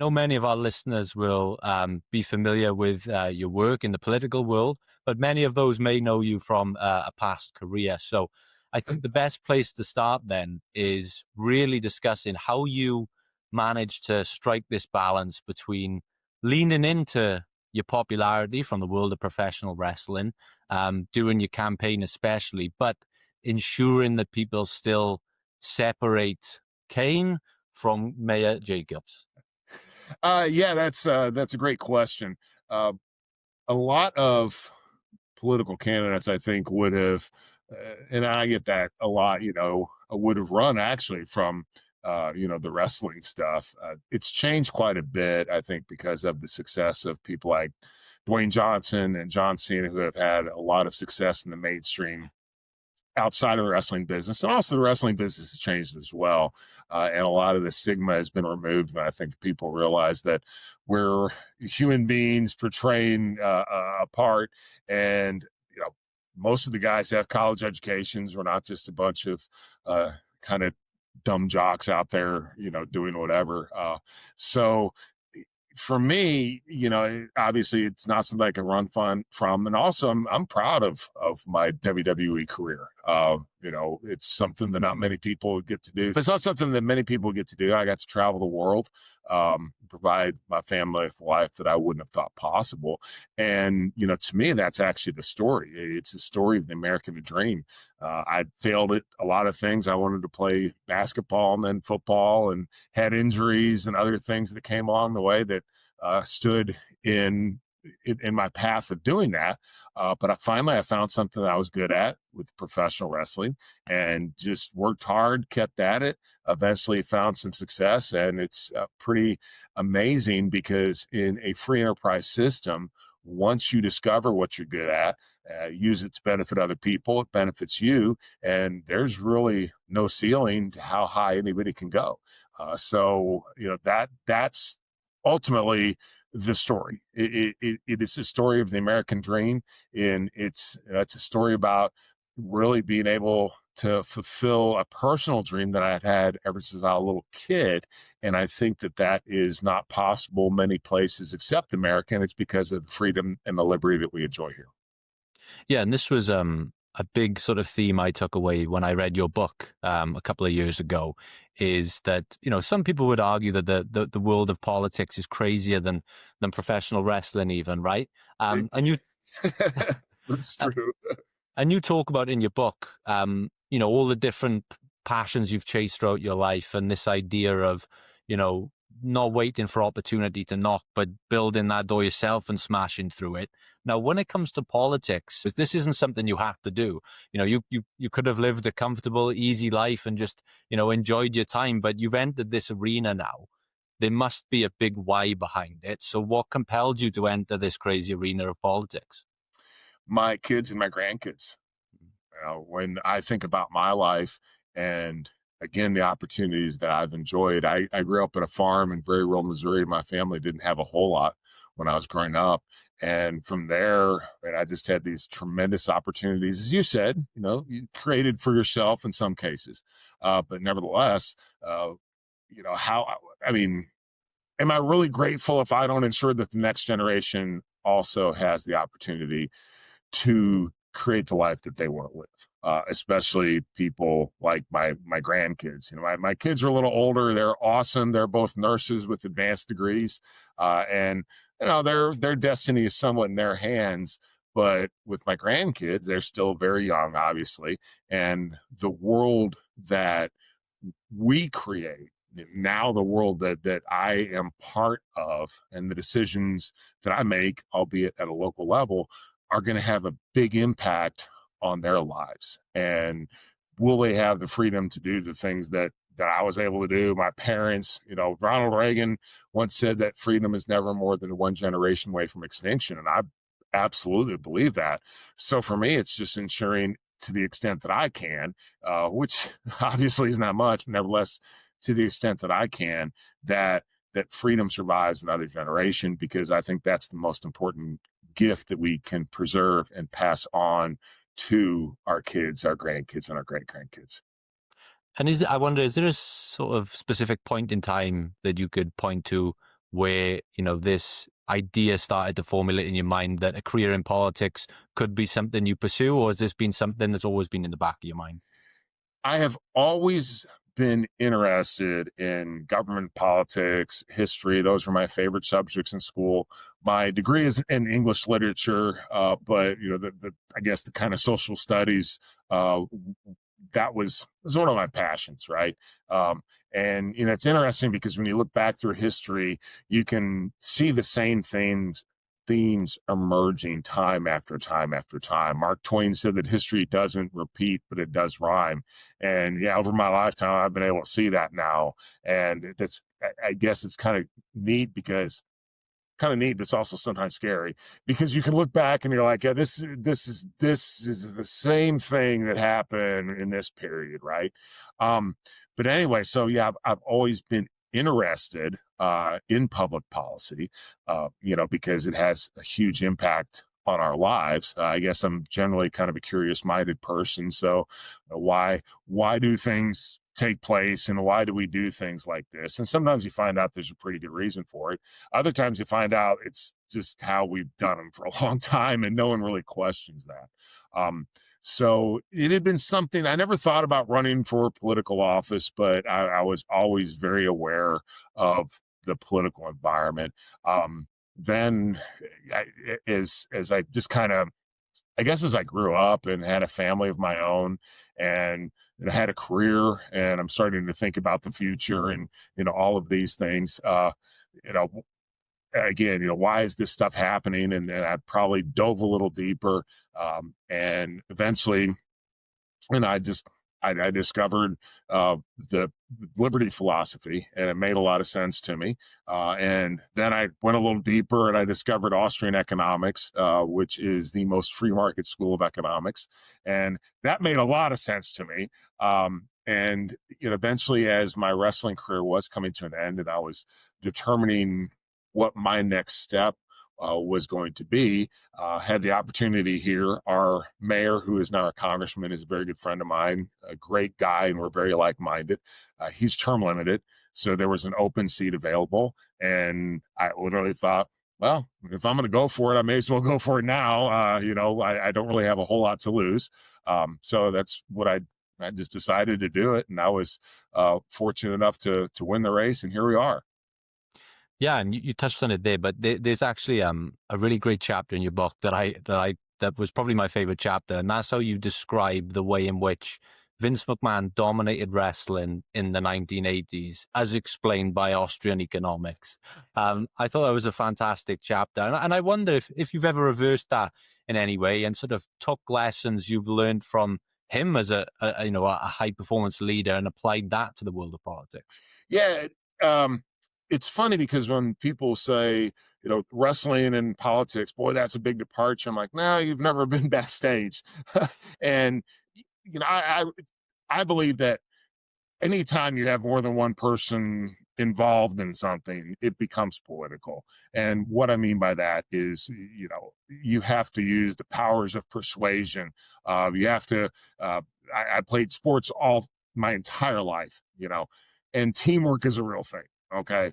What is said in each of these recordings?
know many of our listeners will be familiar with your work in the political world, but many of those may know you from a past career. So I think the best place to start then is really discussing how you manage to strike this balance between leaning into your popularity from the world of professional wrestling, during your campaign especially, but ensuring that people still separate Kane from Mayor Jacobs. Yeah, that's a great question. Uh, a lot of political candidates, I think, would have, and I get that a lot. Would have run actually from, the wrestling stuff. It's changed quite a bit, I think, because of the success of people like Dwayne Johnson and John Cena, who have had a lot of success in the mainstream outside of the wrestling business. And also the wrestling business has changed as well. And a lot of the stigma has been removed. And I think people realize that we're human beings portraying a part. And, most of the guys have college educations. We're not just a bunch of kind of dumb jocks out there, doing whatever. So for me, obviously it's not something I can run from. And also I'm proud of my WWE career. It's something that not many people get to do. But it's not something that many people get to do. I got to travel the world, provide my family with a life that I wouldn't have thought possible. And, to me, that's actually the story. It's a story of the American dream. I failed at a lot of things. I wanted to play basketball and then football, and had injuries and other things that came along the way that stood in my path of doing that. But I found something that I was good at with professional wrestling, and just worked hard, kept at it, eventually found some success. And it's pretty amazing because in a free enterprise system, once you discover what you're good at, use it to benefit other people, it benefits you. And there's really no ceiling to how high anybody can go. That's ultimately the story. It is a story of the American dream, and it's a story about really being able to fulfill a personal dream that I had ever since I was a little kid. And I think that is not possible many places except America, and it's because of the freedom and the liberty that we enjoy here. Yeah, and this was a big sort of theme I took away when I read your book a couple of years ago, is that, some people would argue that the world of politics is crazier than professional wrestling even, right? And you That's true. and you talk about in your book, all the different passions you've chased throughout your life, and this idea of, not waiting for opportunity to knock, but building that door yourself and smashing through it. Now, when it comes to politics, this isn't something you have to do. You could have lived a comfortable, easy life and just, enjoyed your time, but you've entered this arena now. There must be a big why behind it. So what compelled you to enter this crazy arena of politics? My kids and my grandkids. When I think about my life, and again, the opportunities that I've enjoyed, I grew up at a farm in very rural Missouri. My family didn't have a whole lot when I was growing up. And from there, I just had these tremendous opportunities. As you said, you created for yourself in some cases. But nevertheless, am I really grateful if I don't ensure that the next generation also has the opportunity to create the life that they want to live, especially people like my grandkids. My kids are a little older. They're awesome. They're both nurses with advanced degrees, and their destiny is somewhat in their hands. But with my grandkids, they're still very young, obviously, and the world that we create now, the world that I am part of, and the decisions that I make, albeit at a local level, are going to have a big impact on their lives. And will they have the freedom to do the things that I was able to do? My parents, Ronald Reagan once said that freedom is never more than one generation away from extinction. And I absolutely believe that. So for me, it's just ensuring, to the extent that I can, which obviously is not much, but nevertheless, to the extent that I can, that freedom survives another generation, because I think that's the most important gift that we can preserve and pass on to our kids, our grandkids, and our great-grandkids. And I wonder, is there a sort of specific point in time that you could point to where, this idea started to formulate in your mind that a career in politics could be something you pursue, or has this been something that's always been in the back of your mind? I have always been interested in government, politics, history. Those were my favorite subjects in school. My degree is in English literature, but I guess the kind of social studies uh, was one of my passions, right? And it's interesting because when you look back through history, you can see the same themes emerging time after time after time. Mark Twain said that history doesn't repeat, but it does rhyme. And yeah, over my lifetime, I've been able to see that now. And I guess it's kind of neat, but it's also sometimes scary because you can look back and you're like, yeah, this is the same thing that happened in this period, right? Um, but anyway, so yeah, I've always been interested in public policy, because it has a huge impact on our lives. I guess I'm generally kind of a curious-minded person, so why do things take place and why do we do things like this? And sometimes you find out there's a pretty good reason for it. Other times you find out it's just how we've done them for a long time and no one really questions that. So it had been something I never thought about running for political office, but I was always very aware of the political environment. Then, as I just kind of, I guess, as I grew up and had a family of my own, and I had a career, and I'm starting to think about the future, and all of these things. You know, Again, why is this stuff happening? And then I probably dove a little deeper, and eventually, and I discovered the liberty philosophy, and it made a lot of sense to me. And then I went a little deeper, and I discovered Austrian economics, which is the most free market school of economics, and that made a lot of sense to me. And eventually, as my wrestling career was coming to an end, and I was determining what my next step was going to be, had the opportunity here. Our mayor, who is now a congressman, is a very good friend of mine, a great guy, and we're very like-minded. He's term limited, so there was an open seat available, and I literally thought, well, if I'm going to go for it, I may as well go for it now. I don't really have a whole lot to lose, so that's what I just decided to do it, and I was fortunate enough to win the race, and here we are. Yeah, and you touched on it there, but there's actually a really great chapter in your book that was probably my favorite chapter, and that's how you describe the way in which Vince McMahon dominated wrestling in the 1980s, as explained by Austrian economics. I thought that was a fantastic chapter, and I wonder if you've ever reversed that in any way and sort of took lessons you've learned from him as a high performance leader and applied that to the world of politics. Yeah, it's funny because when people say, wrestling and politics, boy, that's a big departure. I'm like, no, you've never been backstage. And I believe that anytime you have more than one person involved in something, it becomes political. And what I mean by that is, you have to use the powers of persuasion. You have to, I played sports all my entire life, and teamwork is a real thing. Okay.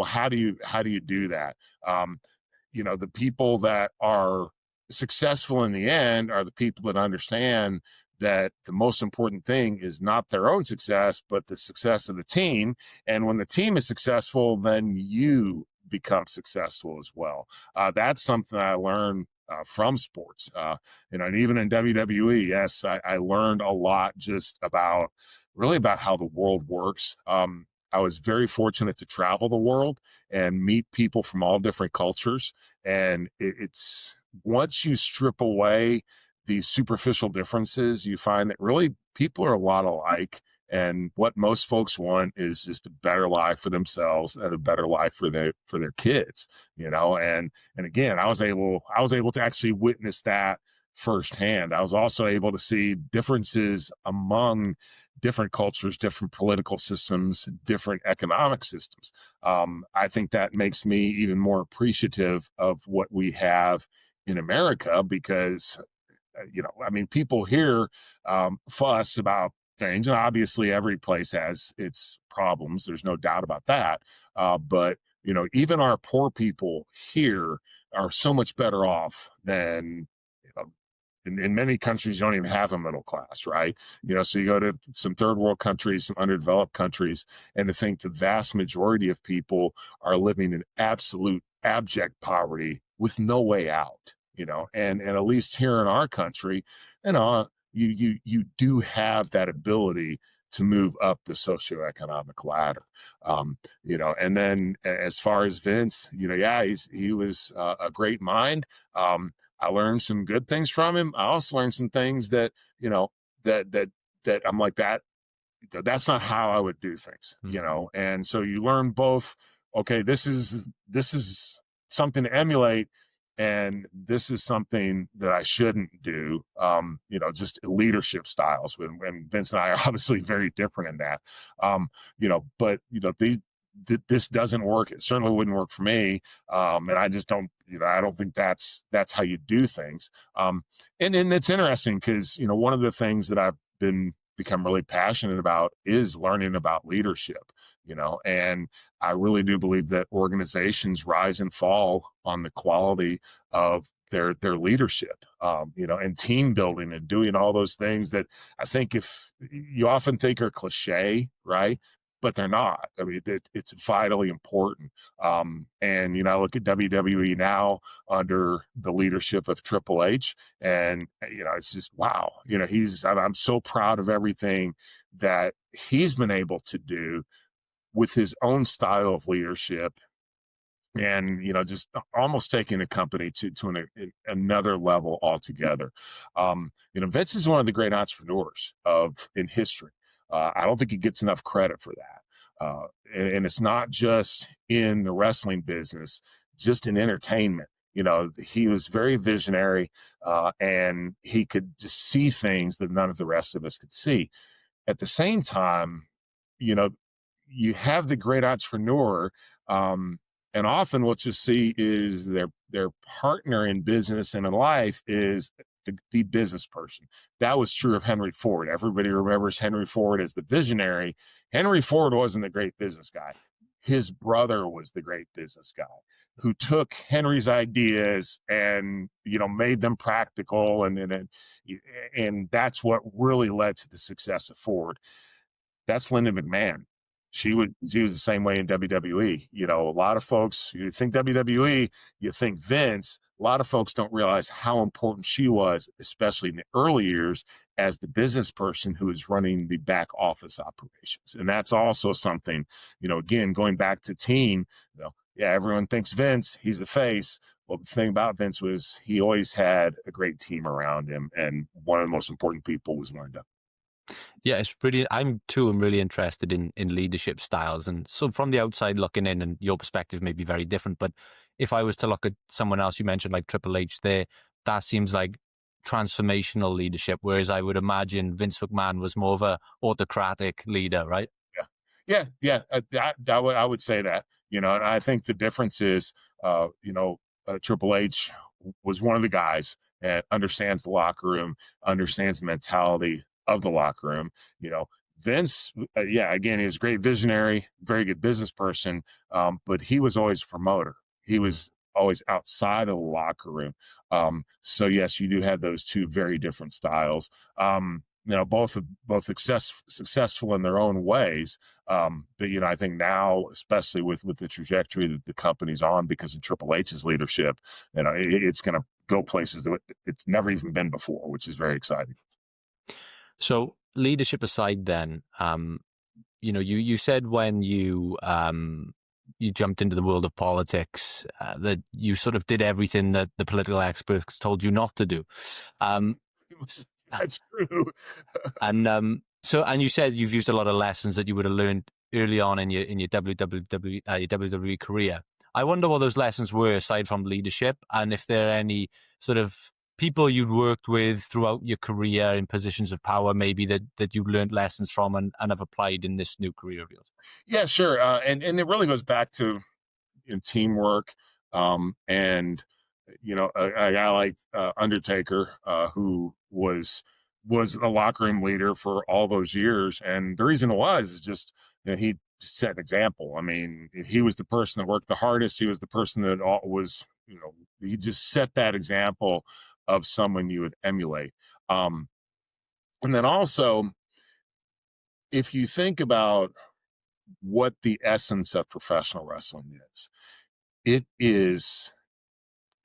How do you do that? The people that are successful in the end are the people that understand that the most important thing is not their own success, but the success of the team. And when the team is successful, then you become successful as well. That's something I learned from sports. And even in WWE, yes, I learned a lot just really about how the world works. I was very fortunate to travel the world and meet people from all different cultures. And it's once you strip away these superficial differences, you find that really people are a lot alike. And what most folks want is just a better life for themselves and a better life for their kids, and again, I was able to actually witness that firsthand. I was also able to see differences among different cultures, different political systems, different economic systems. I think that makes me even more appreciative of what we have in America because, people here fuss about things, and obviously every place has its problems. There's no doubt about that. But even our poor people here are so much better off than, in many countries, you don't even have a middle class, right? So you go to some third world countries, some underdeveloped countries, and to think the vast majority of people are living in absolute abject poverty with no way out, and at least here in our country, you do have that ability to move up the socioeconomic ladder. And then as far as Vince, yeah, he was a great mind. I learned some good things from him. I also learned some things that, that I'm like, that's not how I would do things, And so you learn both, okay, this is something to emulate, and this is something that I shouldn't do. Just leadership styles, when Vince and I are obviously very different in that. But this doesn't work. It certainly wouldn't work for me. And I just don't, I don't think that's how you do things. And it's interesting because, one of the things that I've become really passionate about is learning about leadership, and I really do believe that organizations rise and fall on the quality of their leadership, and team building and doing all those things that I think if you often think are cliche, right? But they're not. I mean, it's vitally important. And, I look at WWE now under the leadership of Triple H, and, it's just, wow. I'm so proud of everything that he's been able to do with his own style of leadership, and just almost taking the company to another level altogether. Vince is one of the great entrepreneurs in history. I don't think he gets enough credit for that. And it's not just in the wrestling business, just in entertainment. He was very visionary, and he could just see things that none of the rest of us could see. At the same time, you have the great entrepreneur, and often what you see is their partner in business and in life is the business person. That was true of Henry Ford. Everybody remembers Henry Ford as the visionary. Henry Ford wasn't the great business guy. His brother was the great business guy who took Henry's ideas and, made them practical. And that's what really led to the success of Ford. That's Linda McMahon. She was the same way in WWE. A lot of folks, you think WWE, you think Vince. A lot of folks don't realize how important she was, especially in the early years, as the business person who is running the back office operations. And that's also something, again, going back to team, yeah, everyone thinks Vince, he's the face. Well, the thing about Vince was he always had a great team around him. And one of the most important people was Linda. Yeah, it's really, I'm really interested in leadership styles. And so from the outside looking in, and your perspective may be very different, but if I was to look at someone else, you mentioned like Triple H there, that seems like transformational leadership. Whereas I would imagine Vince McMahon was more of a autocratic leader, right? Yeah. I would say that, and I think the difference is, Triple H was one of the guys that understands the locker room, understands the mentality of the locker room. Vince, again, he was a great visionary, very good business person, but he was always a promoter. He was always outside of the locker room. So yes, you do have those two very different styles. Both successful in their own ways. But I think now, especially with the trajectory that the company's on because of Triple H's leadership, it's going to go places that it's never even been before, which is very exciting. So leadership aside, then, you said when you jumped into the world of politics that you sort of did everything that the political experts told you not to do. That's true. And you said you've used a lot of lessons that you would have learned early on in your WWE career. I wonder what those lessons were aside from leadership, and if there are any sort of people you'd worked with throughout your career in positions of power, maybe that you learned lessons from and have applied in this new career of yours. Yeah, sure. And it really goes back to teamwork, and a guy like Undertaker, who was a locker room leader for all those years, and the reason it was is just he set an example. I mean, he was the person that worked the hardest. He was the person that was, he just set that example of someone you would emulate. And then also, if you think about what the essence of professional wrestling is, it is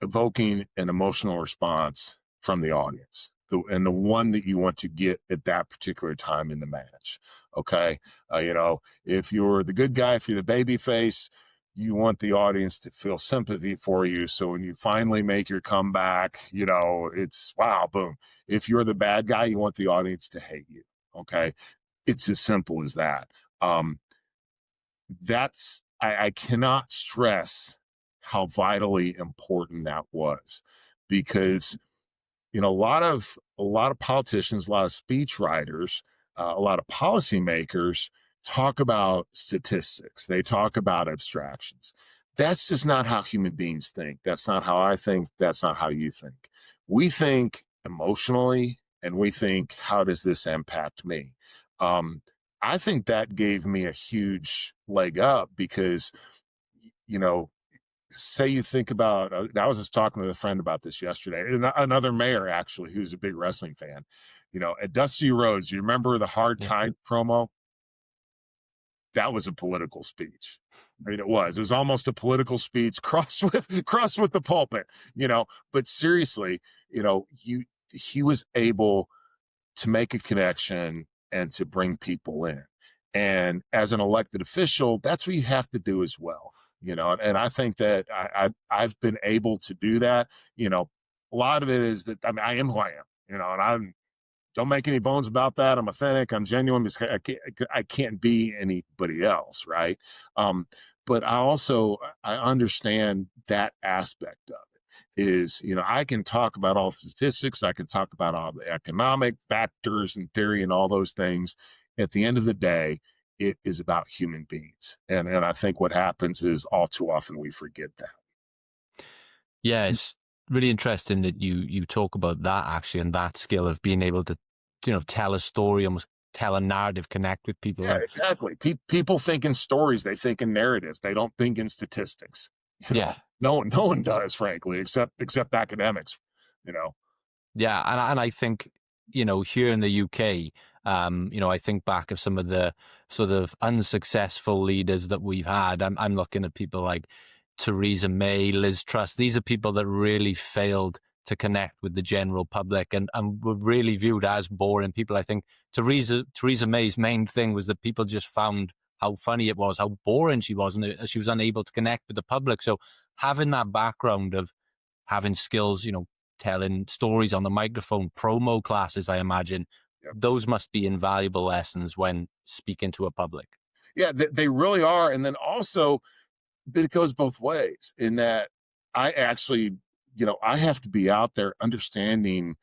evoking an emotional response from the audience, and the one that you want to get at that particular time in the match. Okay. If you're the good guy, if you're the baby face, you want the audience to feel sympathy for you. So when you finally make your comeback, it's wow, boom. If you're the bad guy, you want the audience to hate you. Okay. It's as simple as that. I cannot stress how vitally important that was, because a lot of politicians, a lot of speech writers, a lot of policymakers talk about statistics. They talk about abstractions. That's just not how human beings think. That's not how I think. That's not how you think. We think emotionally, and we think, how does this impact me? I think that gave me a huge leg up, because, say you think about, I was just talking with a friend about this yesterday, and another mayor, actually, who's a big wrestling fan, at Dusty Rhodes, you remember the Hard Time promo? That was a political speech. I mean, it was almost a political speech crossed with the pulpit, but seriously, he was able to make a connection and to bring people in. And as an elected official, that's what you have to do as well. And I think that I've been able to do that. A lot of it is that, I mean, I am who I am, and I don't make any bones about that. I'm authentic. I'm genuine, because I can't be anybody else. Right. But I understand that aspect of it is, I can talk about all the statistics. I can talk about all the economic factors and theory and all those things. At the end of the day, it is about human beings. And I think what happens is, all too often, we forget that. Yeah, it's really interesting that you talk about that, actually, and that skill of being able to, tell a story, almost tell a narrative, connect with people. Yeah, exactly. People think in stories. They think in narratives. They don't think in statistics. Yeah. No one does, frankly, except academics, Yeah. And I think, here in the UK, I think back of some of the sort of unsuccessful leaders that we've had. I'm looking at people like Theresa May, Liz Truss. These are people that really failed to connect with the general public, and were really viewed as boring people. I think Theresa May's main thing was that people just found how funny it was, how boring she was, and she was unable to connect with the public. So having that background of having skills, telling stories on the microphone, promo classes, I imagine, those must be invaluable lessons when speaking to a public. Yeah, they really are. And then also, it goes both ways, in that I actually, I have to be out there understanding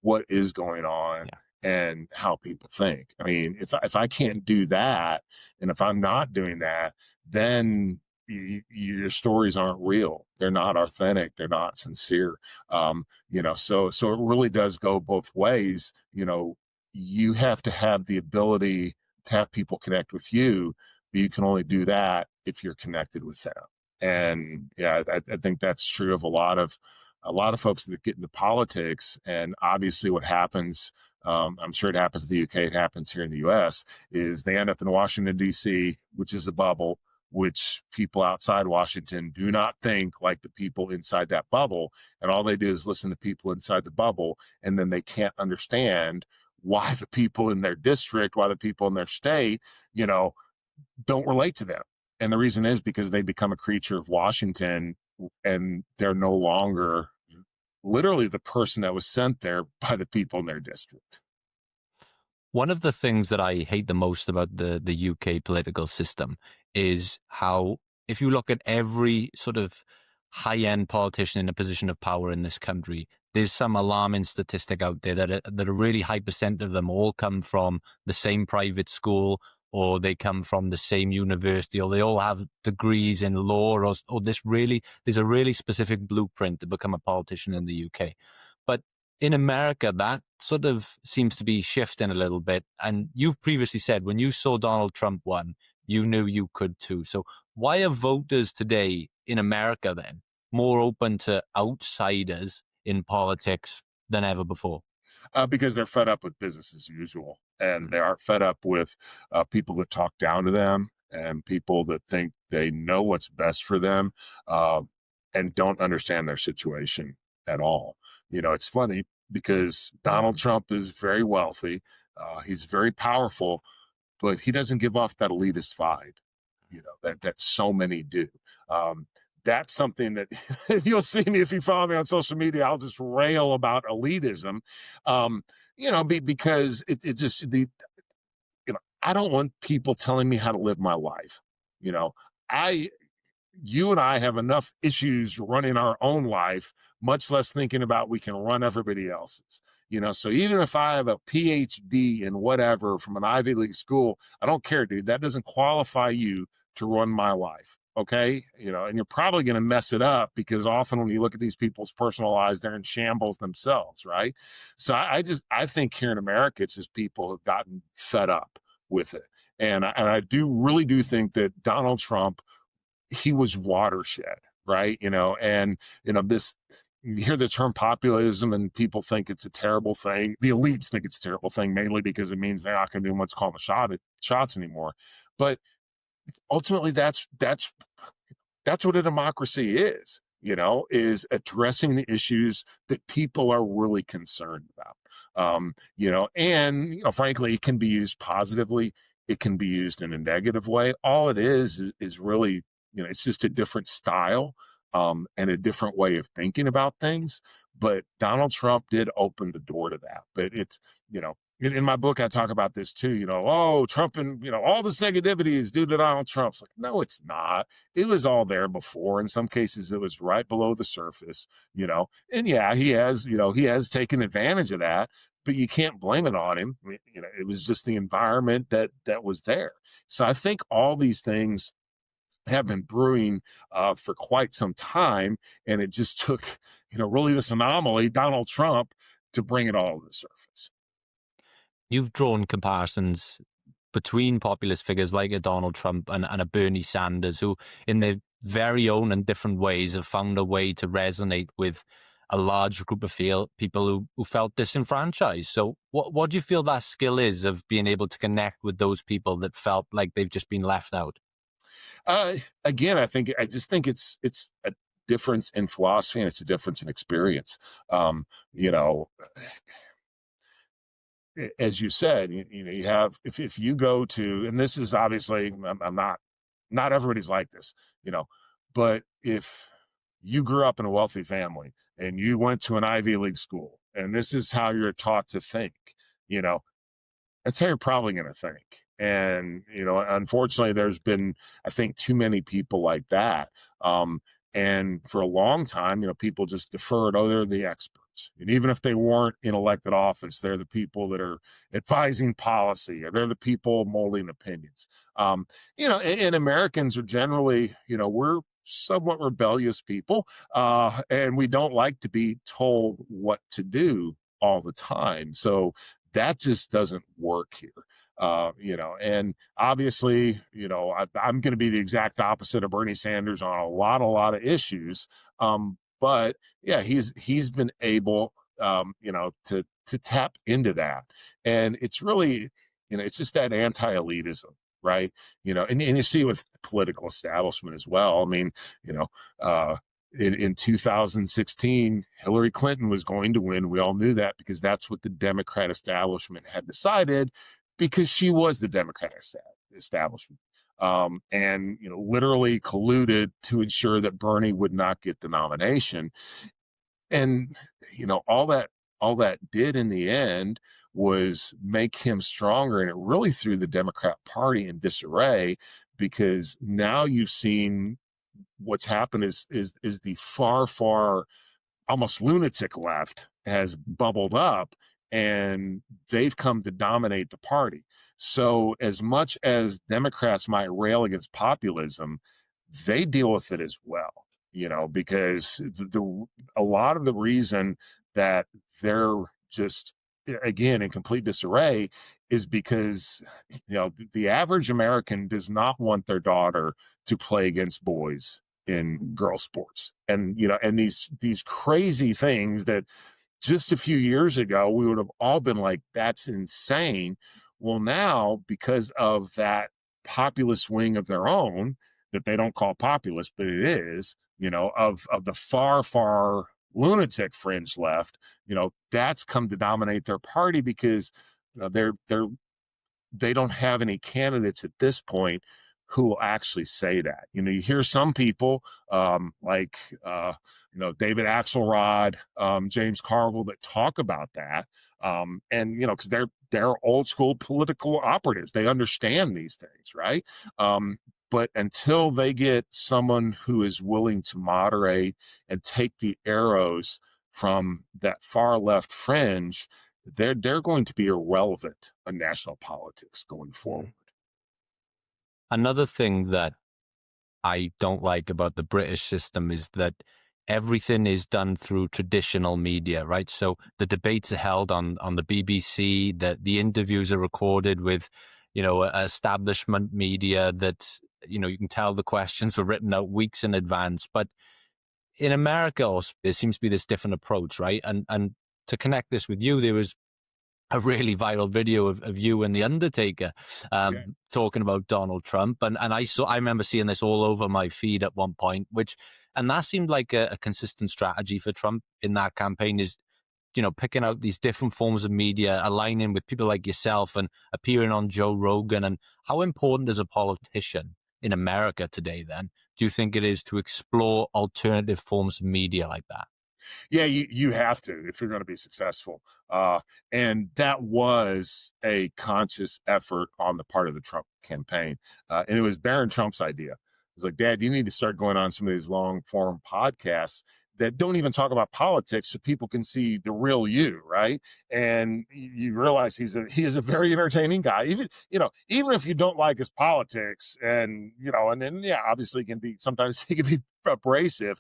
what is going on and how people think. I mean, if I can't do that, and if I'm not doing that, then your stories aren't real. They're not authentic. They're not sincere. So it really does go both ways. You have to have the ability to have people connect with you, but you can only do that if you're connected with them. And yeah, I think that's true of a lot of folks that get into politics. And obviously what happens, I'm sure it happens in the UK, it happens here in the US, is they end up in Washington, D.C., which is a bubble, which people outside Washington do not think like the people inside that bubble. And all they do is listen to people inside the bubble. And then they can't understand why the people in their district, why the people in their state, don't relate to them. And the reason is because they become a creature of Washington, and they're no longer literally the person that was sent there by the people in their district. One of the things that I hate the most about the UK political system is how, if you look at every sort of high-end politician in a position of power in this country, there's some alarming statistic out there that a really high percent of them all come from the same private school, or they come from the same university, or they all have degrees in law, or there's a really specific blueprint to become a politician in the UK. But in America, that sort of seems to be shifting a little bit. And you've previously said when you saw Donald Trump win, you knew you could too. So why are voters today in America then more open to outsiders in politics than ever before? Because they're fed up with business as usual, and Mm. they aren't fed up with people that talk down to them and people that think they know what's best for them, uh, and don't understand their situation at all. It's funny because Donald Trump is very wealthy, he's very powerful, but he doesn't give off that elitist vibe, that so many do. Um, that's something that you'll see me if you follow me on social media. I'll just rail about elitism, because it just I don't want people telling me how to live my life. You know, I you and I have enough issues running our own life, much less thinking about we can run everybody else's. So even if I have a PhD in whatever from an Ivy League school, I don't care, dude. That doesn't qualify you to run my life. Okay. And you're probably going to mess it up because often when you look at these people's personal lives, they're in shambles themselves. Right. So I think here in America, it's just people have gotten fed up with it. And I really do think that Donald Trump, he was watershed, right? And this, you hear the term populism and people think it's a terrible thing. The elites think it's a terrible thing, mainly because it means they're not going to do what's called shots anymore. But ultimately, that's what a democracy is addressing the issues that people are really concerned about. And frankly, it can be used positively. It can be used in a negative way. All it is really, it's just a different style, and a different way of thinking about things. But Donald Trump did open the door to that. But it's, in my book, I talk about this too, oh, Trump and, all this negativity is due to Donald Trump. It's like, no, it's not. It was all there before. In some cases, it was right below the surface, and yeah, he has taken advantage of that, but you can't blame it on him. It was just the environment that was there. So I think all these things have been brewing for quite some time, and it just took, really this anomaly, Donald Trump, to bring it all to the surface. You've drawn comparisons between populist figures like a Donald Trump and a Bernie Sanders, who, in their very own and different ways, have found a way to resonate with a large group of people who felt disenfranchised. So, what do you feel that skill is of being able to connect with those people that felt like they've just been left out? Again, I just think it's a difference in philosophy and it's a difference in experience. You know, as you said, you have if you go to, and this is obviously I'm not everybody's like this, but if you grew up in a wealthy family and you went to an Ivy League school and this is how you're taught to think, you know, that's how you're probably going to think. And, unfortunately, there's been, I think, too many people like that. And for a long time, people just deferred, oh, they're the experts. And even if they weren't in elected office, they're the people that are advising policy or they're the people molding opinions. And Americans are generally, we're somewhat rebellious people, and we don't like to be told what to do all the time. So that just doesn't work here. And obviously, I'm going to be the exact opposite of Bernie Sanders on a lot of issues. But yeah, he's been able, to tap into that, and it's really, it's just that anti-elitism, right? And you see with the political establishment as well. I mean, uh, in 2016, Hillary Clinton was going to win. We all knew that because that's what the Democrat establishment had decided, because she was the Democratic establishment. And literally colluded to ensure that Bernie would not get the nomination. And all that did in the end was make him stronger, and it really threw the Democrat Party in disarray, because now you've seen what's happened is the far almost lunatic left has bubbled up, and they've come to dominate the party. So as much as Democrats might rail against populism, they deal with it as well, because a lot of the reason that they're just, again, in complete disarray is because, the average American does not want their daughter to play against boys in girl sports. And, and these crazy things that just a few years ago, we would have all been like, that's insane. Well, now, because of that populist wing of their own that they don't call populist, but it is, of the far, far lunatic fringe left, that's come to dominate their party because they don't have any candidates at this point who will actually say that. You hear some people like David Axelrod, James Carville that talk about that. And because they're old school political operatives, they understand these things, right? But until they get someone who is willing to moderate and take the arrows from that far left fringe, they're going to be irrelevant in national politics going forward. Another thing that I don't like about the British system is that everything is done through traditional media, right? So the debates are held on the BBC, that the interviews are recorded with, establishment media that, you can tell the questions were written out weeks in advance. But in America, there seems to be this different approach, right? And to connect this with you, there was a really viral video of you and the Undertaker talking about Donald Trump, and I remember seeing this all over my feed at one point, and that seemed like a consistent strategy for Trump in that campaign, is picking out these different forms of media, aligning with people like yourself and appearing on Joe Rogan. And how important as a politician in America today, then, do you think it is to explore alternative forms of media like that? Yeah, you have to if you're going to be successful. And that was a conscious effort on the part of the Trump campaign. And it was Barron Trump's idea. It was like, Dad, you need to start going on some of these long form podcasts that don't even talk about politics so people can see the real you, right? And you realize he is a very entertaining guy. Even if you don't like his politics, and then obviously sometimes he can be abrasive,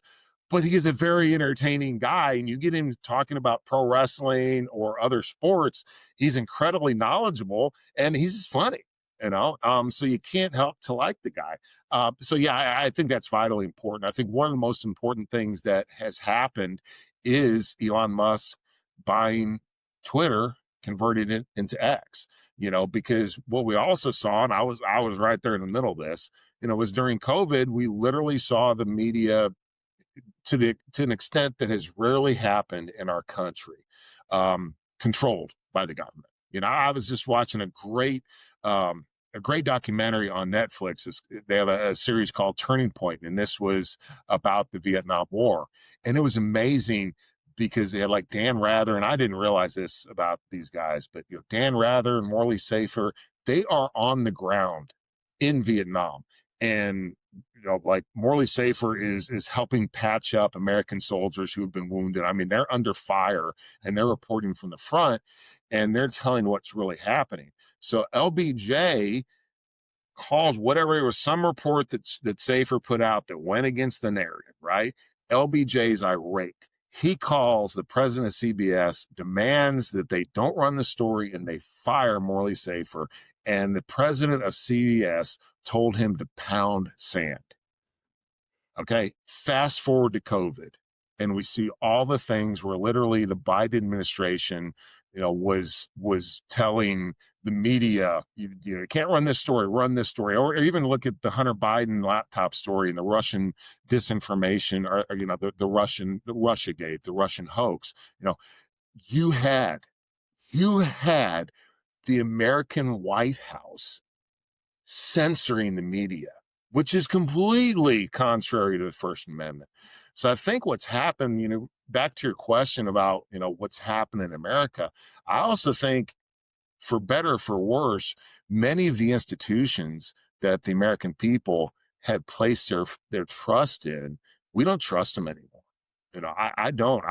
but he is a very entertaining guy. And you get him talking about pro wrestling or other sports, he's incredibly knowledgeable and he's funny, so you can't help to like the guy. I think that's vitally important. I think one of the most important things that has happened is Elon Musk buying Twitter, converted it into X, because what we also saw, and I was right there in the middle of this, was during COVID, we literally saw the media to an extent that has rarely happened in our country, controlled by the government. I was just watching a great documentary on Netflix. They have a series called Turning Point, and this was about the Vietnam War. And it was amazing because they had like Dan Rather, and I didn't realize this about these guys, but Dan Rather and Morley Safer, they are on the ground in Vietnam. And like Morley Safer is helping patch up American soldiers who have been wounded. I mean, they're under fire and they're reporting from the front and they're telling what's really happening. So LBJ calls whatever, it was some report that Safer put out that went against the narrative, right? LBJ is irate. He calls the president of CBS, demands that they don't run the story, and they fire Morley Safer. And the president of CBS told him to pound sand. Okay, fast forward to COVID, and we see all the things where literally the Biden administration, was telling the media, you can't run this story, or even look at the Hunter Biden laptop story and the Russian disinformation, or the Russiagate, the Russian hoax. You had the American White House censoring the media, which is completely contrary to the First Amendment. So I think what's happened, back to your question about, what's happening in America, I also think, for better or for worse, many of the institutions that the American people had placed their trust in, we don't trust them anymore. I don't,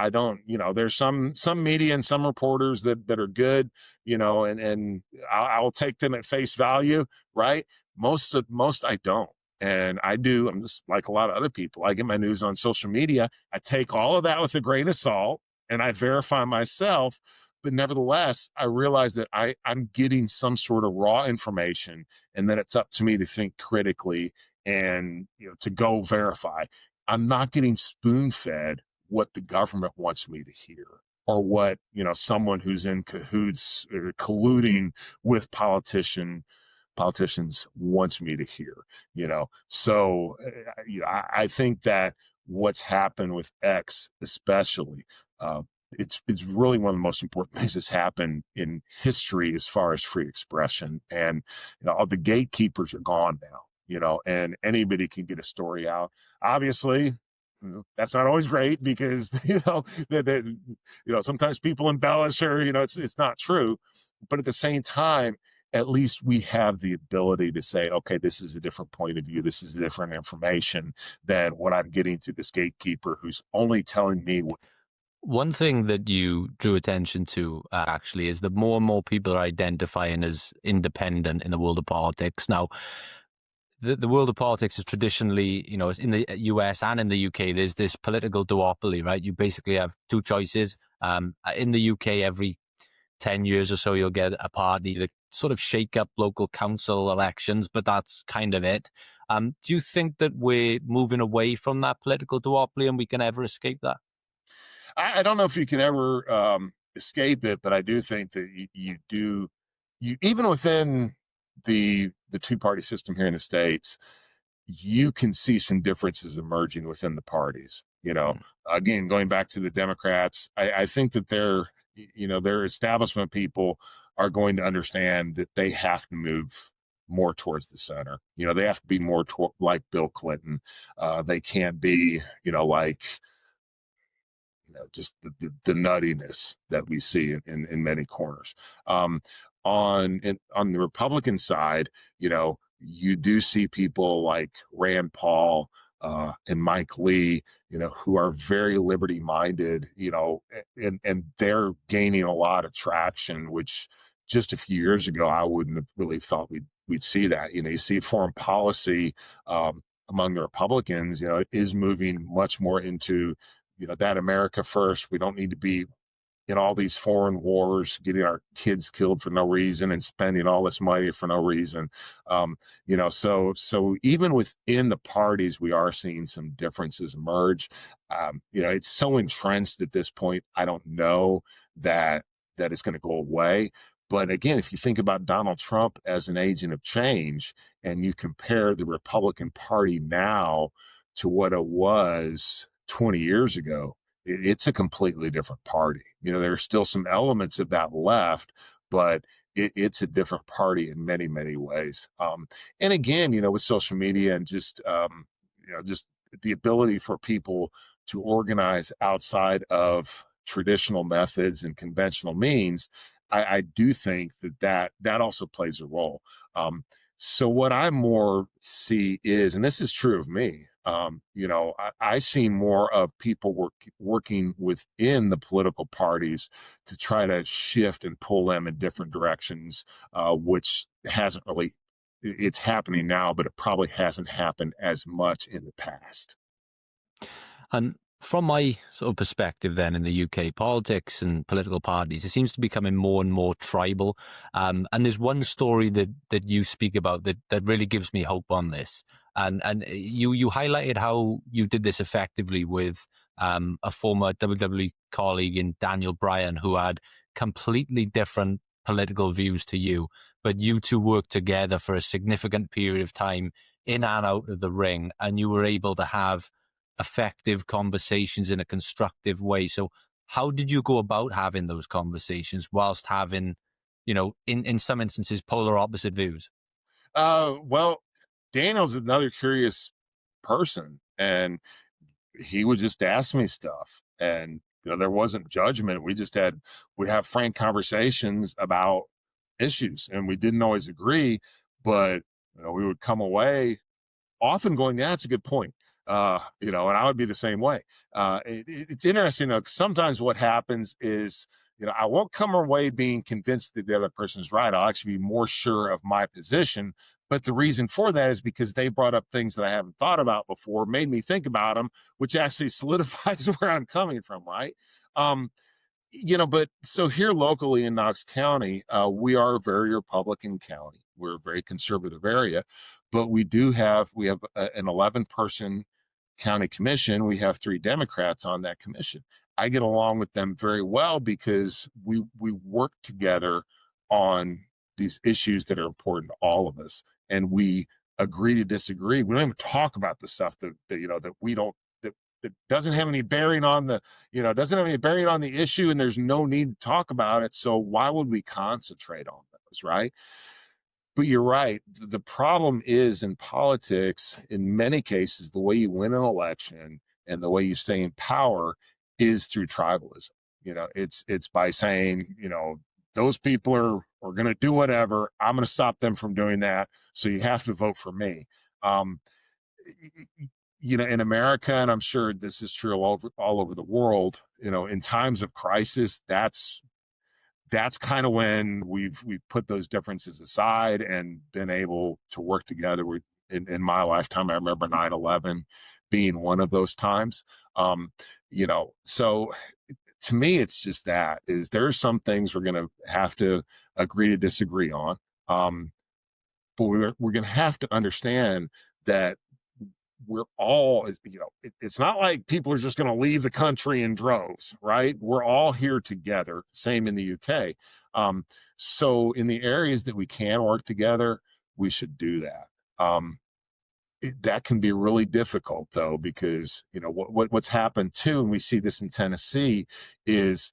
there's some media and some reporters that are good, and I'll take them at face value, right? Most I don't. And I'm just like a lot of other people. I get my news on social media. I take all of that with a grain of salt and I verify myself. but nevertheless, I realize that I'm getting some sort of raw information, and then it's up to me to think critically and to go verify. I'm not getting spoon fed what the government wants me to hear, or what someone who's in cahoots or colluding with politicians wants me to hear. So I think that what's happened with X, especially, it's really one of the most important things that's happened in history as far as free expression. And all the gatekeepers are gone now. And anybody can get a story out. Obviously, that's not always great, because sometimes people embellish, or it's not true. But at the same time, at least we have the ability to say, okay, this is a different point of view. This is different information than what I'm getting to this gatekeeper who's only telling me what. One thing that you drew attention to actually is that more and more people are identifying as independent in the world of politics. Now, the world of politics is traditionally, in the US and in the UK, there's this political duopoly, right? You basically have two choices. In the UK, every 10 years or so, you'll get a party that sort of shake up local council elections, but that's kind of it. Do you think that we're moving away from that political duopoly and we can ever escape that? I don't know if you can ever escape it, but I do think that you do. You, even within the two-party system here in the States, you can see some differences emerging within the parties. Again, going back to the Democrats, I think that their establishment people are going to understand that they have to move more towards the center. They have to be more like Bill Clinton. They can't be, like just the nuttiness that we see in many corners. On the Republican side, you do see people like Rand Paul and Mike Lee, who are very liberty minded, and they're gaining a lot of traction, which just a few years ago I wouldn't have really thought we'd see that. You see foreign policy among the Republicans, it is moving much more into that America first. We don't need to be in all these foreign wars, getting our kids killed for no reason and spending all this money for no reason. So even within the parties, we are seeing some differences emerge. It's so entrenched at this point. I don't know that it's going to go away. But again, if you think about Donald Trump as an agent of change, and you compare the Republican Party now to what it was 20 years ago, it's a completely different party. There are still some elements of that left, but it's a different party in many, many ways. And again, with social media and just the ability for people to organize outside of traditional methods and conventional means, I do think that also plays a role. So what I more see is, and this is true of me, I see more of people working within the political parties to try to shift and pull them in different directions, which hasn't really, it's happening now, but it probably hasn't happened as much in the past. And from my sort of perspective then in the UK, politics and political parties, it seems to be becoming more and more tribal. And there's one story that you speak about that really gives me hope on this. And you highlighted how you did this effectively with a former WWE colleague in Daniel Bryan, who had completely different political views to you, but you two worked together for a significant period of time in and out of the ring, and you were able to have effective conversations in a constructive way. So how did you go about having those conversations whilst having, in some instances, polar opposite views? Well, Daniel's another curious person, and he would just ask me stuff, and there wasn't judgment. We'd have frank conversations about issues, and we didn't always agree, but we would come away often going, yeah, that's a good point. And I would be the same way. It's interesting though, 'cause sometimes what happens is, I won't come away being convinced that the other person's right. I'll actually be more sure of my position. But the reason for that is because they brought up things that I haven't thought about before, made me think about them, which actually solidifies where I'm coming from, right? But so here locally in Knox County, we are a very Republican county. We're a very conservative area, but we have an 11-person county commission. We have 3 Democrats on that commission. I get along with them very well because we work together on these issues that are important to all of us, and we agree to disagree. We don't even talk about the stuff that we don't that doesn't have any bearing on doesn't have any bearing on the issue, and there's no need to talk about it. So why would we concentrate on those, right? But you're right. The problem is in politics, in many cases, the way you win an election and the way you stay in power is through tribalism. It's by saying, those people are going to do whatever. I'm going to stop them from doing that. So you have to vote for me. Um, in America, and I'm sure this is true all over the world, in times of crisis, that's kind of when we've put those differences aside and been able to work together. In my lifetime, I remember 9/11 being one of those times. So to me, it's just that is there's some things we're going to have to agree to disagree on. But we're going to have to understand that we're all, it's not like people are just going to leave the country in droves, right? We're all here together. Same in the UK. So in the areas that we can work together, we should do that. That can be really difficult though, because what's happened too, and we see this in Tennessee, is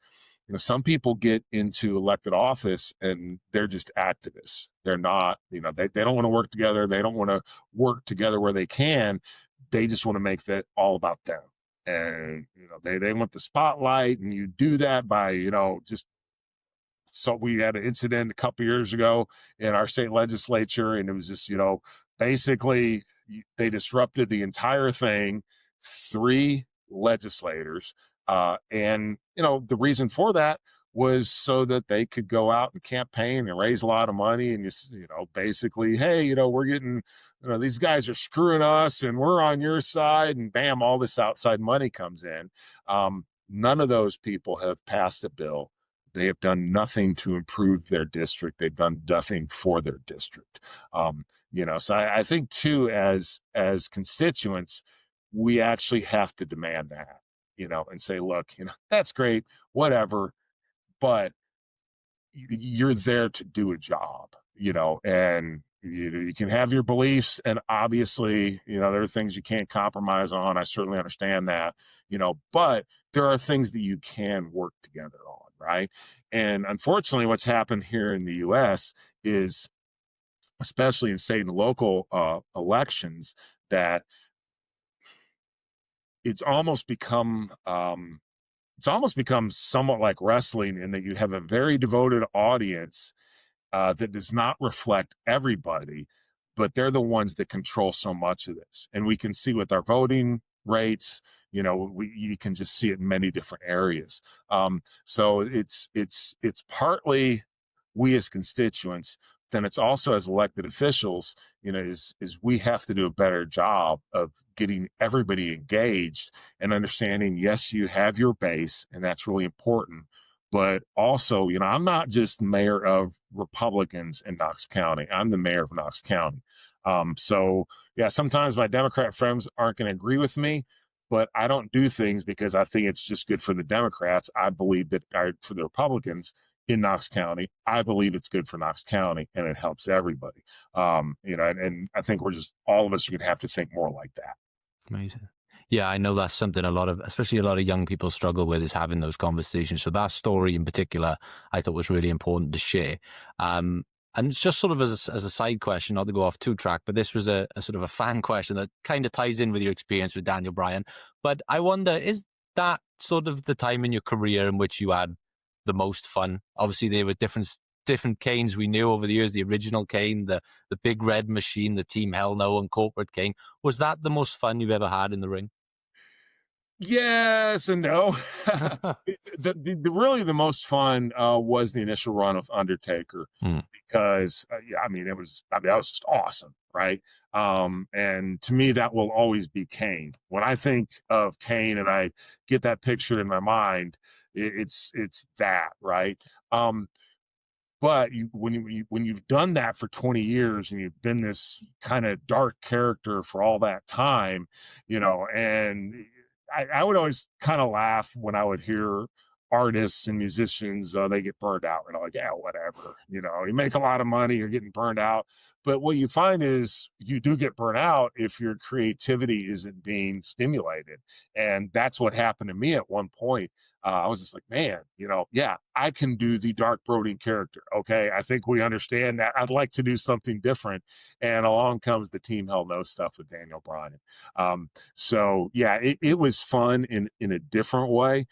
some people get into elected office and they're just activists. They're not, they don't want to work together. They don't want to work together where they can. They just want to make that all about them. And, they want the spotlight, and you do that by, just. So we had an incident a couple years ago in our state legislature, and it was just, basically they disrupted the entire thing, 3 legislators. And, the reason for that was so that they could go out and campaign and raise a lot of money and just, basically, hey, we're getting, these guys are screwing us and we're on your side, and bam, all this outside money comes in. None of those people have passed a bill. They have done nothing to improve their district. They've done nothing for their district. So I think too, as constituents, we actually have to demand that, and say, look, that's great, whatever, but you're there to do a job, and you can have your beliefs, and obviously, there are things you can't compromise on. I certainly understand that, but there are things that you can work together on, right? And unfortunately, what's happened here in the U.S. is, especially in state and local elections, that it's almost become somewhat like wrestling, in that you have a very devoted audience that does not reflect everybody, but they're the ones that control so much of this. And we can see with our voting rates, you can just see it in many different areas. So it's partly we as constituents, then it's also as elected officials, is we have to do a better job of getting everybody engaged and understanding, yes, you have your base, and that's really important. But also, I'm not just mayor of Republicans in Knox County. I'm the mayor of Knox County. So yeah, sometimes my Democrat friends aren't going to agree with me, but I don't do things because I think it's just good for the Democrats. I believe that for the Republicans in Knox County, I believe it's good for Knox County, and it helps everybody. And I think all of us are going to have to think more like that. Amazing. Yeah, I know that's something especially a lot of young people struggle with, is having those conversations. So that story in particular, I thought was really important to share. And it's just sort of as a side question, not to go off too track, but this was a sort of a fan question that kind of ties in with your experience with Daniel Bryan. But I wonder, is that sort of the time in your career in which you had the most fun? Obviously, there were different Kanes we knew over the years, the original Kane, the big red machine, the Team Hell No, and corporate Kane. Was that the most fun you've ever had in the ring? Yes and no. Really the most fun was the initial run of Undertaker Hmm. because yeah, I mean that was just awesome, right? And to me that will always be Kane. When I think of Kane and I get that picture in my mind, it's that, right? Um, but when you've done that for 20 years and you've been this kind of dark character for all that time, and I would always kind of laugh when I would hear artists and musicians, they get burned out. And I'm like, yeah, whatever. You make a lot of money, you're getting burned out. But what you find is you do get burnt out if your creativity isn't being stimulated. And that's what happened to me at one point. I was just like, man, yeah, I can do the dark brooding character. Okay. I think we understand that. I'd like to do something different. And along comes the Team Hell No stuff with Daniel Bryan. So yeah, it was fun in a different way,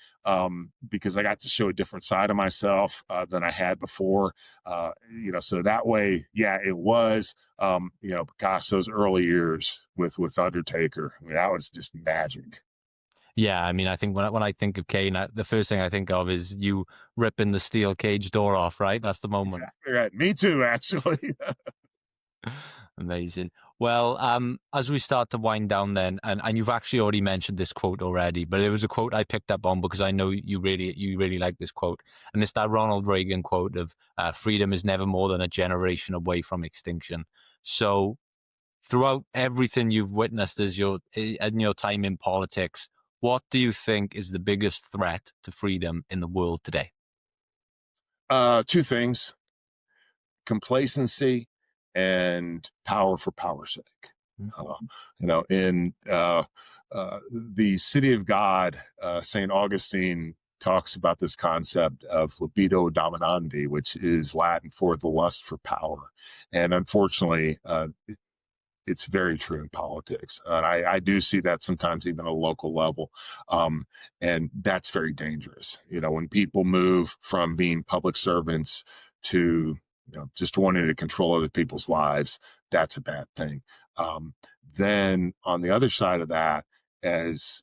because I got to show a different side of myself than I had before. So that way, yeah, it was, gosh, those early years with Undertaker, I mean, that was just magic. Yeah, I mean, I think when I think of Kane, the first thing I think of is you ripping the steel cage door off, right? That's the moment. Exactly right. Me too, actually. Amazing. Well, as we start to wind down then, and you've actually already mentioned this quote already, but it was a quote I picked up on because I know you really like this quote. And it's that Ronald Reagan quote of freedom is never more than a generation away from extinction. So throughout everything you've witnessed in your time in politics, what do you think is the biggest threat to freedom in the world today? Two things: complacency and power for power's sake. Uh, in the City of God, St. Augustine talks about this concept of libido dominandi, which is Latin for the lust for power. And unfortunately, it's very true in politics. And I do see that sometimes even at a local level. And that's very dangerous. When people move from being public servants to just wanting to control other people's lives, that's a bad thing. Then on the other side of that, as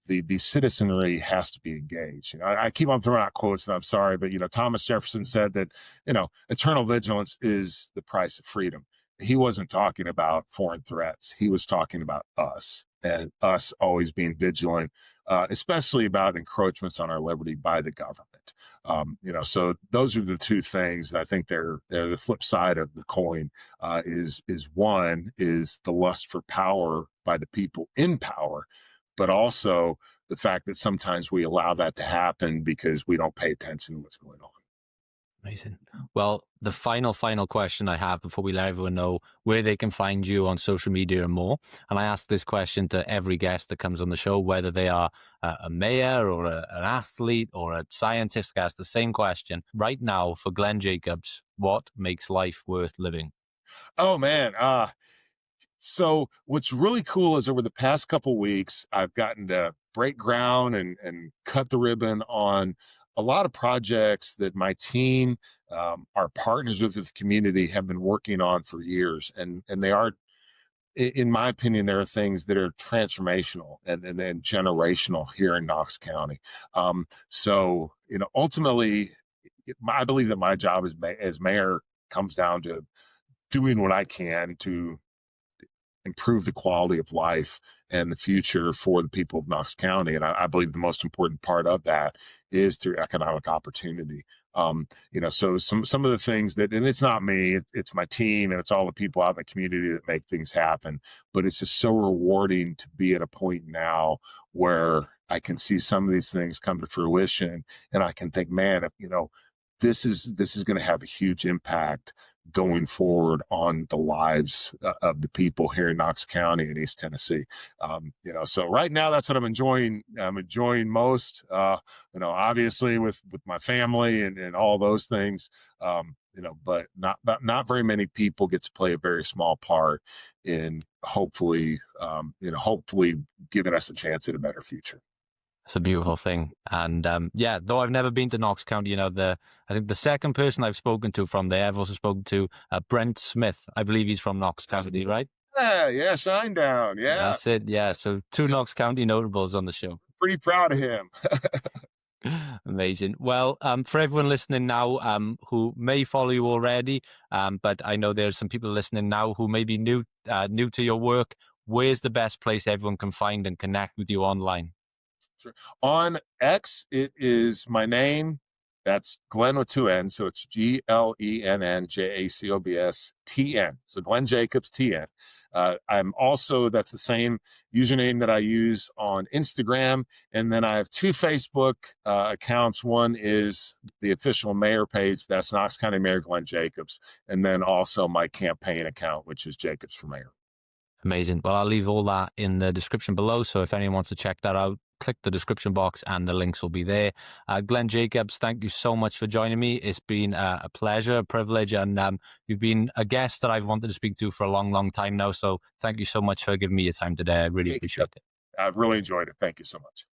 the citizenry has to be engaged. I keep on throwing out quotes, and I'm sorry, but Thomas Jefferson said that eternal vigilance is the price of freedom. He wasn't talking about foreign threats. He was talking about us and us always being vigilant, especially about encroachments on our liberty by the government. So those are the two things. And I think they're the flip side of the coin. Is one is the lust for power by the people in power, but also the fact that sometimes we allow that to happen because we don't pay attention to what's going on. Amazing. Well, the final question I have before we let everyone know where they can find you on social media and more. And I ask this question to every guest that comes on the show, whether they are a mayor or an athlete or a scientist. I ask the same question. Right now, for Glenn Jacobs, what makes life worth living? Oh man, so what's really cool is over the past couple weeks, I've gotten to break ground and cut the ribbon on a lot of projects that my team, our partners with the community, have been working on for years, and they are, in my opinion, there are things that are transformational and generational here in Knox County. So ultimately, I believe that my job as mayor comes down to doing what I can to improve the quality of life and the future for the people of Knox County. And I believe the most important part of that is through economic opportunity. So some of the things that, and it's not me, it's my team and it's all the people out in the community that make things happen. But it's just so rewarding to be at a point now where I can see some of these things come to fruition, and I can think, man, this is going to have a huge impact going forward on the lives of the people here in Knox County and East Tennessee. So right now that's what I'm enjoying. I'm enjoying most, obviously with my family and all those things, but not very many people get to play a very small part in hopefully giving us a chance at a better future. It's a beautiful thing. And yeah, though I've never been to Knox County, I think the second person I've spoken to from there, I've also spoken to Brent Smith. I believe he's from Knox County, right? Yeah, Shinedown. Yeah, That's it. Yeah. So two Knox County notables on the show. pretty proud of him. Amazing. Well, for everyone listening now, who may follow you already, but I know there's some people listening now who may be new to your work. Where's the best place everyone can find and connect with you online? Sure. On X, it is my name. That's Glenn with two N's. So it's GLENNJACOBS TN. So Glenn Jacobs TN. I'm also, that's the same username that I use on Instagram. And then I have two Facebook accounts. One is the official mayor page. That's Knox County Mayor Glenn Jacobs. And then also my campaign account, which is Jacobs for Mayor. Amazing. Well, I'll leave all that in the description below. So if anyone wants to check that out, click the description box and the links will be there. Glenn Jacobs, thank you so much for joining me. It's been a pleasure, a privilege, and you've been a guest that I've wanted to speak to for a long, long time now. So thank you so much for giving me your time today. I really appreciate it. I've really enjoyed it. Thank you so much.